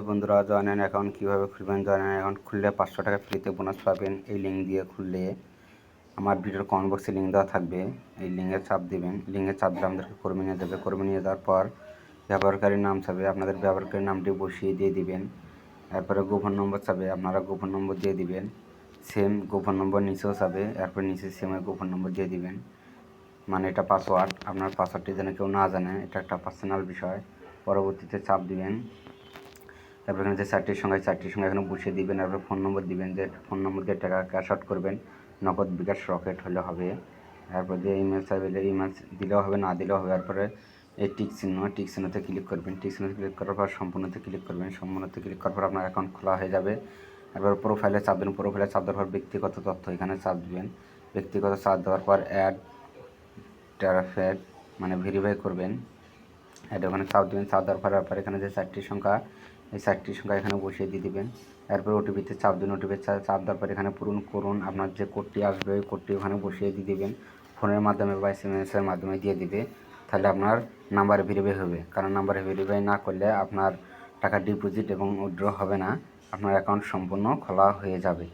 বন্ধুরা, join account কীভাবে খুলবেন। জয়েন অ্যাকাউন্ট খুললে 500 টাকা ফ্রিতে বোনাস পাবেন। এই লিঙ্ক দিয়ে খুললে আমার ভিডিওর কমেন্ট বক্সে লিঙ্ক দেওয়া থাকবে, এই লিঙ্কে চাপ দিবেন। লিঙ্কে চাপ দিলে আমাদেরকে কর্মী নিয়ে যাবে। কর্মী নিয়ে যাওয়ার পর ব্যবহারকারীর নাম চাবে, আপনাদের ব্যবহারকারীর নামটি বসিয়ে দিয়ে দিবেন। এরপরে গোপন নম্বর চাবে, আপনারা গোপন নম্বর দিয়ে দিবেন। সেম গোপন নম্বর নিচেও চাবে, এরপর নিচে সেমের গোপন নম্বর দিয়ে দিবেন। মানে এটা পাসওয়ার্ড, আপনার পাসওয়ার্ডটি যেন কেউ না জানে, এটা একটা পার্সোনাল বিষয়। পরবর্তীতে চাপ দিবেন। তারপর এখানে যে চারটির সঙ্গে এখানে বসিয়ে দিবেন। তারপর ফোন নম্বর দিবেন, যে ফোন নম্বর দিয়ে টাকা ক্যাশ আউট করবেন। নগদ, বিকাশ, রকেট হলে হবে। তারপর যে ইমেল চাইবে, ইমেল দিলেও হবে, না দিলেও হবে। তারপরে এই টিক চিহ্নতে ক্লিক করবেন। টিক চিহ্নতে ক্লিক করার পর সম্পূর্ণতে ক্লিক করবেন। সম্পূর্ণতে ক্লিক করার পর আপনার অ্যাকাউন্ট খোলা হয়ে যাবে। এরপর প্রোফাইলে চাপ দেবেন। প্রোফাইলে চাপ দেওয়ার পর ব্যক্তিগত তথ্য এখানে চাপ দিবেন। ব্যক্তিগত চাপ দেওয়ার পর অ্যাড ট্যারাফেড মানে ভেরিফাই করবেন। এটা ওখানে চাপ দেবেন। চাপ দেওয়ার পর এখানে যে চারটি সংখ্যা, এই চারটি সংখ্যা এখানে বসিয়ে দিয়ে দেবেন। এরপর ওটিপিতে চাপ দিন। ওটিপিতে চাপ দেওয়ার পর এখানে পূরণ করুন। আপনার যে কোডটি আসবে ওই কোডটি ওখানে বসিয়ে দিয়ে দেবেন। ফোনের মাধ্যমে বা SMS-এর মাধ্যমে দিয়ে দিবে। তাহলে আপনার নাম্বার ভেরিফাই হবে। কারণ নাম্বার ভেরিফাই না করলে আপনার টাকা ডিপোজিট এবং উইথড্র হবে না, আপনার অ্যাকাউন্ট সম্পূর্ণ খোলা হয়ে যাবে।